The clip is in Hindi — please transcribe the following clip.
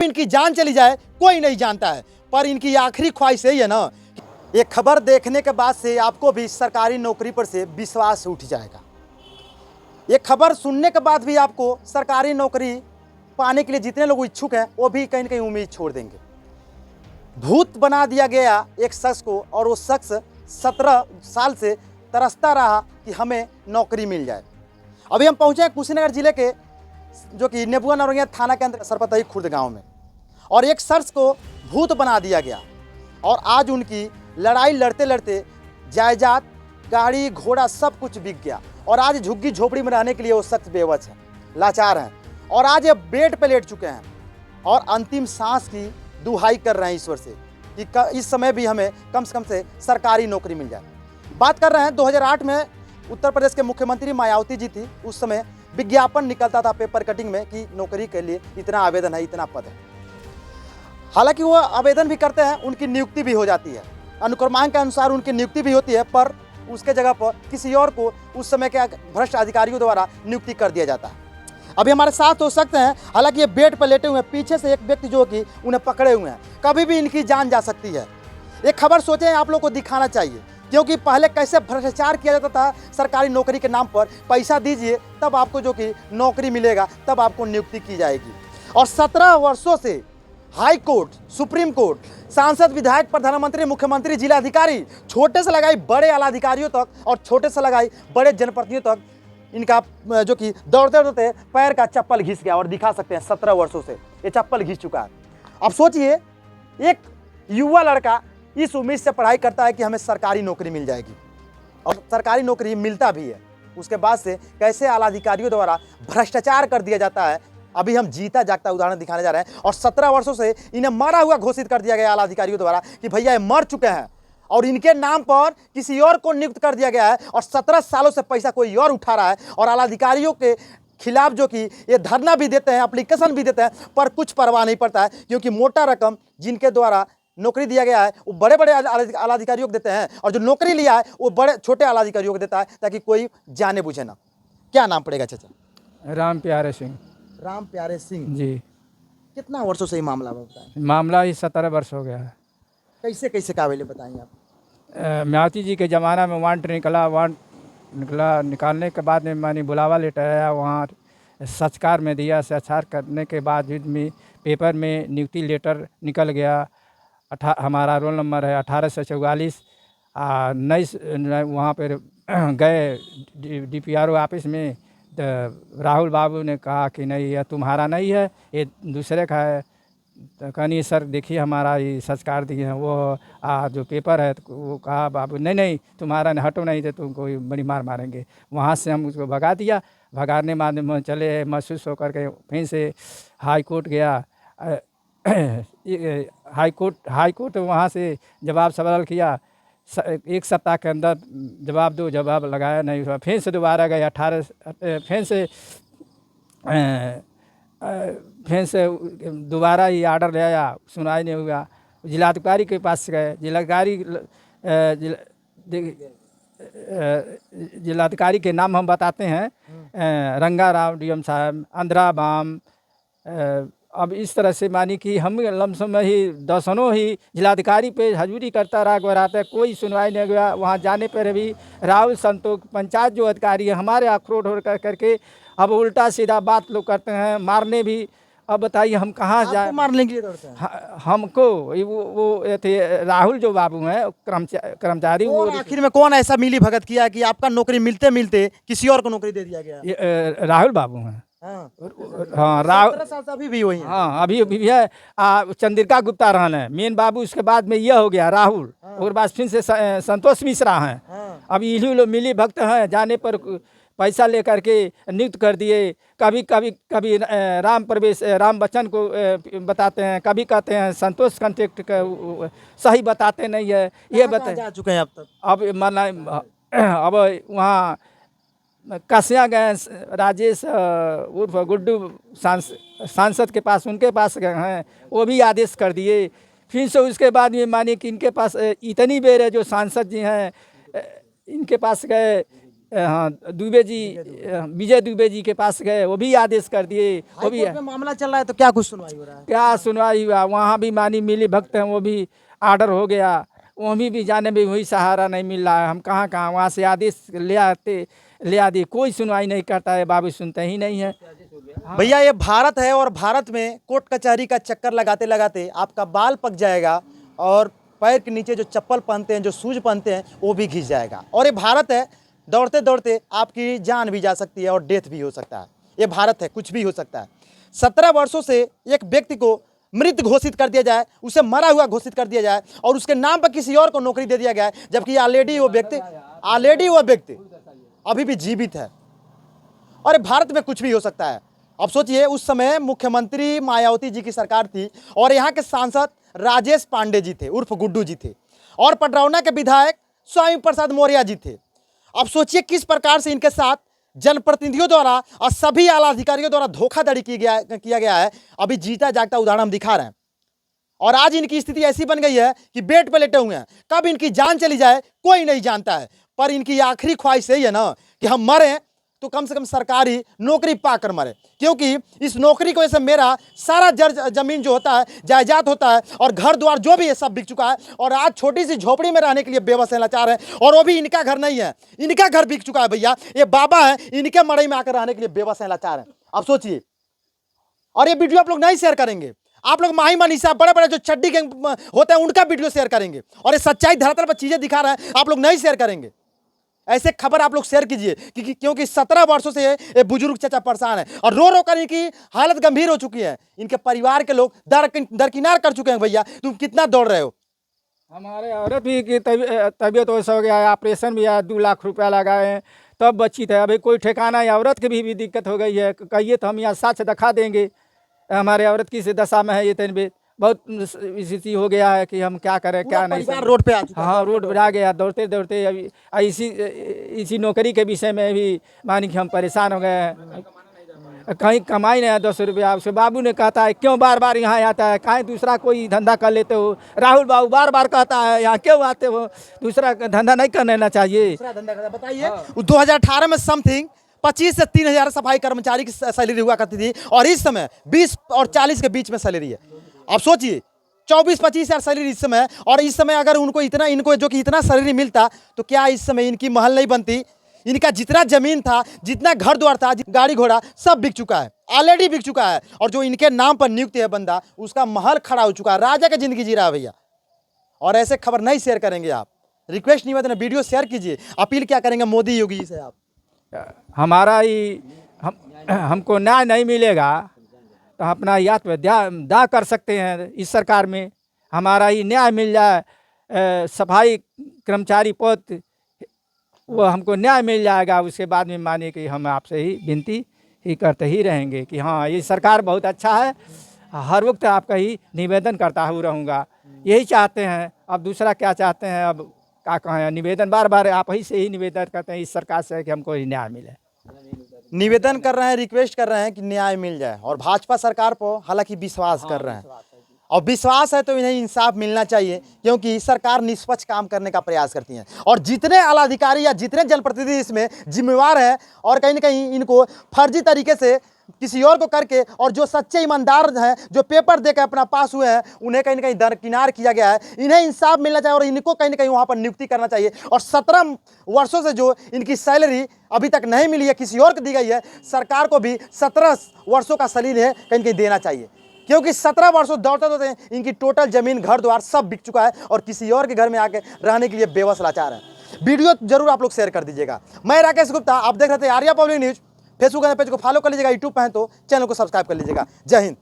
इनकी जान चली जाए कोई नहीं जानता है, पर इनकी आखिरी ख्वाहिश यही है ना, ये खबर देखने के बाद से आपको भी सरकारी नौकरी पर से विश्वास उठ जाएगा। ये खबर सुनने के बाद भी आपको सरकारी नौकरी पाने के लिए जितने लोग इच्छुक हैं वो भी कहीं ना कहीं उम्मीद छोड़ देंगे। भूत बना दिया गया एक शख्स को, और वो शख्स 17 साल से तरसता रहा कि हमें नौकरी मिल जाए। अभी हम पहुंचे हैं कुशीनगर जिले के जो कि नेबुआ नौरंगिया थाना के अंदर सरपतई खुर्द गांव में, और एक शख्स को भूत बना दिया गया। और आज उनकी लड़ाई लड़ते लड़ते जायदाद, गाड़ी घोड़ा सब कुछ बिक गया, और आज झुग्गी झोपड़ी में रहने के लिए वो शख्स बेवश है, लाचार हैं, और आज ये बेड पे लेट चुके हैं और अंतिम सांस की दुहाई कर रहे हैं ईश्वर से कि इस समय भी हमें कम से सरकारी नौकरी मिल जाए। बात कर रहे हैं 2008 में उत्तर प्रदेश के मुख्यमंत्री मायावती जी थी। उस समय विज्ञापन निकलता था पेपर कटिंग में कि नौकरी के लिए इतना आवेदन है, इतना पद है। हालांकि वो आवेदन भी करते हैं, उनकी नियुक्ति भी हो जाती है, अनुक्रमांक के अनुसार उनकी नियुक्ति भी होती है, पर उसके जगह पर किसी और को उस समय के भ्रष्ट अधिकारियों द्वारा नियुक्ति कर दिया जाता है। अभी हमारे साथ हो सकते हैं, हालांकि ये बेड पर लेटे हुए हैं, पीछे से एक व्यक्ति जो कि उन्हें पकड़े हुए हैं, कभी भी इनकी जान जा सकती है। एक खबर सोचे आप लोग को दिखाना चाहिए, क्योंकि पहले कैसे भ्रष्टाचार किया जाता था सरकारी नौकरी के नाम पर, पैसा दीजिए तब आपको जो कि नौकरी मिलेगा, तब आपको नियुक्ति की जाएगी। और 17 वर्षों से हाई कोर्ट, सुप्रीम कोर्ट, सांसद, विधायक, प्रधानमंत्री, मुख्यमंत्री, जिलाधिकारी, छोटे से लगाई बड़े आलाधिकारियों तक और छोटे से लगाई बड़े जनप्रतिनिधियों तक, इनका जो कि दौड़ते दौड़ते पैर का चप्पल घिस गया। और दिखा सकते हैं 17 वर्षों से ये चप्पल घिस चुका है। अब सोचिए, एक युवा लड़का इस उम्मीद से पढ़ाई करता है कि हमें सरकारी नौकरी मिल जाएगी, और सरकारी नौकरी मिलता भी है, उसके बाद से कैसे आलाधिकारियों द्वारा भ्रष्टाचार कर दिया जाता है, अभी हम जीता जागता उदाहरण दिखाने जा रहे हैं। और 17 वर्षों से इन्हें मरा हुआ घोषित कर दिया गया आलाधिकारियों द्वारा कि भैया ये मर चुके हैं, और इनके नाम पर किसी और को नियुक्त कर दिया गया है, और 17 सालों से पैसा कोई और उठा रहा है। और आलाधिकारियों के खिलाफ जो कि ये धरना भी देते हैं, एप्लीकेशन भी देते हैं, पर कुछ परवाह नहीं पड़ता है, क्योंकि मोटा रकम जिनके द्वारा नौकरी दिया गया है वो बड़े बड़े आलाधिकारियों को देते हैं, और जो नौकरी लिया है वो बड़े छोटे आलाधिकारियों को देता है, ताकि कोई जाने बुझे ना। क्या नाम पड़ेगा चाचा? राम प्यारे सिंह। राम प्यारे सिंह जी। कितना वर्षों से ये मामला बताएं? मामला ही 17 वर्ष हो गया है। कैसे कैसे काबिल बताएंगे आप? म्याती जी के ज़माना में वारंट निकला, निकालने के बाद में मैंने बुलावा लेटर आया, वहाँ सत्कार में दिया, सत्कार करने के बाद में पेपर में नियुक्ति लेटर निकल गया। हमारा रोल नंबर है 1844। नई वहाँ पर गए DPRO ऑफिस में, तो राहुल बाबू ने कहा कि नहीं यह तुम्हारा नहीं है, ये दूसरे का है। तो कहनी सर देखिए हमारा ये संस्कार दिए हैं, वो जो पेपर है, तो वो कहा बाबू नहीं तुम्हारा नहीं, हटो नहीं तो तुमको बड़ी मार मारेंगे। वहाँ से हम उसको भगा दिया। भगाने माध्यम में चले महसूस होकर के फिर से हाई कोर्ट गया। हाई कोर्ट वहाँ से जवाब सवाल किया, 1 सप्ताह के अंदर जवाब दो, जवाब लगाया नहीं हुआ। फिर से दोबारा गए 18, फिर से दोबारा ही आर्डर ले आया, सुनाई नहीं हुआ। जिलाधिकारी के पास गए, जिलाधिकारी के नाम हम बताते हैं, रंगा राव DM साहब, अंधरा बाम। अब इस तरह से मानी कि हम लमसम में ही दर्शनों ही जिलाधिकारी पे हजूरी करता रहा, गोराता, कोई सुनवाई नहीं हुआ। वहाँ जाने पर भी राहुल संतोष पंचायत जो अधिकारी है हमारे आक्रोश हो करके अब उल्टा सीधा बात लोग करते हैं, मारने भी। अब बताइए हम कहाँ जाए? मारने के लिए दौड़ते हैं हमको वो थे राहुल जो बाबू हैं कर्मचारी। वो आखिर में कौन ऐसा मिली भगत किया कि आपका नौकरी मिलते मिलते किसी और को नौकरी दे दिया गया? राहुल बाबू हैं। हाँ राहुल अभी भी वही है। हाँ अभी भी है। चंद्रिका गुप्ता रहन है मेन बाबू, उसके बाद में यह हो गया राहुल, और बाद फिर से संतोष मिश्रा हैं। अब यही लोग मिली भक्त हैं, जाने पर पैसा लेकर के नियुक्त कर दिए। कभी राम बच्चन को बताते हैं, कभी कहते हैं संतोष कंटेक्ट का सही बताते नहीं है। ये जा चुके हैं अब तक। अब माना अब वहाँ कसिया गए, राजेश उर्फ गुड्डू सांसद के पास, उनके पास गए हैं, वो भी आदेश कर दिए। फिर से उसके बाद में मानिए कि इनके पास इतनी बेर है, जो सांसद जी हैं इनके पास गए, हाँ दुबे जी, विजय दुबे जी के पास गए, वो भी आदेश कर दिए, वो भी हाईकोर्ट में मामला चल रहा है तो क्या कुछ सुनवाई हो रहा है? क्या सुनवाई हुआ, वहाँ भी मानी मिली भक्त हैं, वो भी आर्डर हो गया, वहीं भी जाने में वही सहारा नहीं मिल रहा है। हम कहाँ कहाँ वहाँ से आदेश ले आते, कोई सुनवाई नहीं करता है, बाबू सुनते ही नहीं है। भैया ये भारत है और भारत में कोर्ट कचहरी का चक्कर लगाते लगाते आपका बाल पक जाएगा और पैर के नीचे जो चप्पल पहनते हैं, जो शूज पहनते हैं, वो भी घिस जाएगा। और ये भारत है, दौड़ते दौड़ते आपकी जान भी जा सकती है और डेथ भी हो सकता है। ये भारत है, कुछ भी हो सकता है। 17 वर्षों से एक व्यक्ति को मृत घोषित कर दिया जाए, उसे मरा हुआ घोषित कर दिया जाए और उसके नाम पर किसी और को नौकरी दे दिया गया है, जबकि ऑलरेडी वो व्यक्ति अभी भी जीवित है। और भारत में कुछ भी हो सकता है। अब सोचिए, उस समय मुख्यमंत्री मायावती जी की सरकार थी और यहाँ के सांसद राजेश पांडे जी थे उर्फ गुड्डू जी थे और पडरौना के विधायक स्वामी प्रसाद मौर्य जी थे। अब सोचिए किस प्रकार से इनके साथ जनप्रतिनिधियों द्वारा और सभी आला अधिकारियों द्वारा धोखाधड़ी किया गया है। अभी जीता जागता उदाहरण हम दिखा रहे हैं और आज इनकी स्थिति ऐसी बन गई है कि बेड पर लेटे हुए हैं। कब इनकी जान चली जाए कोई नहीं जानता है, पर इनकी आखिरी ख्वाहिश यही है ना कि हम मरें तो कम से कम सरकारी नौकरी पाकर मरे, क्योंकि इस नौकरी की वजह से मेरा सारा जमीन जो होता है, जायदाद होता है और घर द्वार जो भी है सब बिक चुका है और आज छोटी सी झोपड़ी में रहने के लिए बेबस लाचार है। और वो भी इनका घर नहीं है, इनका घर बिक चुका है भैया। ये बाबा है, इनके मड़ई में आकर रहने के लिए बेबस लाचार है। अब सोचिए, और ये वीडियो आप लोग नहीं शेयर करेंगे, आप लोग माही मनीषा बड़े बड़े जो चड्डी गैंग होते हैं उनका वीडियो शेयर करेंगे और ये सच्चाई धरातल पर चीजें दिखा रहे हैं, आप लोग नहीं शेयर करेंगे। ऐसे खबर आप लोग शेयर कीजिए क्योंकि 17 वर्षों से ये बुजुर्ग चाचा परेशान है और रो रो कर इनकी हालत गंभीर हो चुकी है। इनके परिवार के लोग दरकिनार कर चुके हैं। भैया तुम कितना दौड़ रहे हो? हमारे औरत भी की तबीयत वैसा हो गया है, ऑपरेशन भी है, 2 लाख रुपया लगाए हैं तब बची थे। अभी कोई ठिकाना है, औरत की भी दिक्कत हो गई है। कहिए तो हम यहाँ साक्ष्य दिखा देंगे, हमारे औरत किस दशा में है। ये तन भी बहुत स्थिति हो गया है कि हम क्या करें क्या नहीं। रोड पे आ चुका है। हाँ रोड पर आ गया, दौड़ते दौड़ते। अभी इसी नौकरी के विषय में भी मानी कि हम परेशान हो गए हैं, कहीं कमाई नहीं है 10 रुपया। उसके बाबू ने कहता है क्यों बार बार यहाँ आता है, कहीं दूसरा कोई धंधा कर लेते हो। राहुल बाबू बार बार कहता है यहाँ क्यों आते हो, दूसरा धंधा नहीं कर लेना चाहिए। दूसरा धंधा करना बताइए। 2018 में समथिंग 25 से 3,000 सफाई कर्मचारी की सैलरी हुआ करती थी और इस समय 20 और 40 के बीच में सैलरी है। अब सोचिए 24-25 हज़ार सैलरी इस समय, और इस समय अगर इनको जो कि इतना सैलरी मिलता तो क्या इस समय इनकी महल नहीं बनती? इनका जितना जमीन था, जितना घर द्वार था, गाड़ी घोड़ा सब बिक चुका है, ऑलरेडी बिक चुका है। और जो इनके नाम पर नियुक्त है बंदा, उसका महल खड़ा हो चुका है, राजा की जिंदगी जी रहा है भैया। और ऐसे खबर नहीं शेयर करेंगे आप, रिक्वेस्ट नहीं होता, वीडियो शेयर कीजिए। अपील क्या करेंगे मोदी योगी जी से आप? हमारा ही हमको न्याय नहीं मिलेगा तो अपना याद पे दाह कर सकते हैं इस सरकार में, हमारा ही न्याय मिल जाए। सफाई कर्मचारी पद वो हमको न्याय मिल जाएगा, उसके बाद में मानिए कि हम आपसे ही विनती ही करते ही रहेंगे कि हाँ ये सरकार बहुत अच्छा है, हर वक्त आपका ही निवेदन करता हुआ रहूँगा। यही चाहते हैं, अब दूसरा क्या चाहते हैं? अब क्या कहें, निवेदन बार बार आप ही से ही निवेदन करते हैं इस सरकार से कि हमको ही न्याय मिले। निवेदन कर रहे हैं, रिक्वेस्ट कर रहे हैं कि न्याय मिल जाए और भाजपा सरकार पर हालांकि विश्वास कर रहे हैं और विश्वास है तो इन्हें इंसाफ मिलना चाहिए, क्योंकि सरकार निष्पक्ष काम करने का प्रयास करती है और जितने आला अधिकारी या जितने जनप्रतिनिधि इसमें जिम्मेवार हैं और कहीं ना कहीं इनको फर्जी तरीके से किसी और को करके, और जो सच्चे ईमानदार हैं जो पेपर देकर अपना पास हुए हैं, उन्हें कहीं ना कहीं दरकिनार किया गया है। इन्हें इंसाफ मिलना चाहिए और इनको कहीं ना कहीं वहाँ पर नियुक्ति करना चाहिए। और 17 वर्षों से जो इनकी सैलरी अभी तक नहीं मिली है, किसी और को दी गई है, सरकार को भी 17 वर्षों का सैलरी है कहीं कहीं देना चाहिए, क्योंकि 17 वर्षों दौड़ते दौड़ते इनकी टोटल जमीन घर द्वार सब बिक चुका है और किसी और के घर में आके रहने के लिए बेबस लाचार है। वीडियो जरूर आप लोग शेयर कर दीजिएगा। मैं राकेश गुप्ता, आप देख रहे थे Arya public news. Facebook page को फॉलो कर लीजिएगा, यूट्यूब पे हैं तो चैनल को सब्सक्राइब कर लीजिएगा। जय हिंद।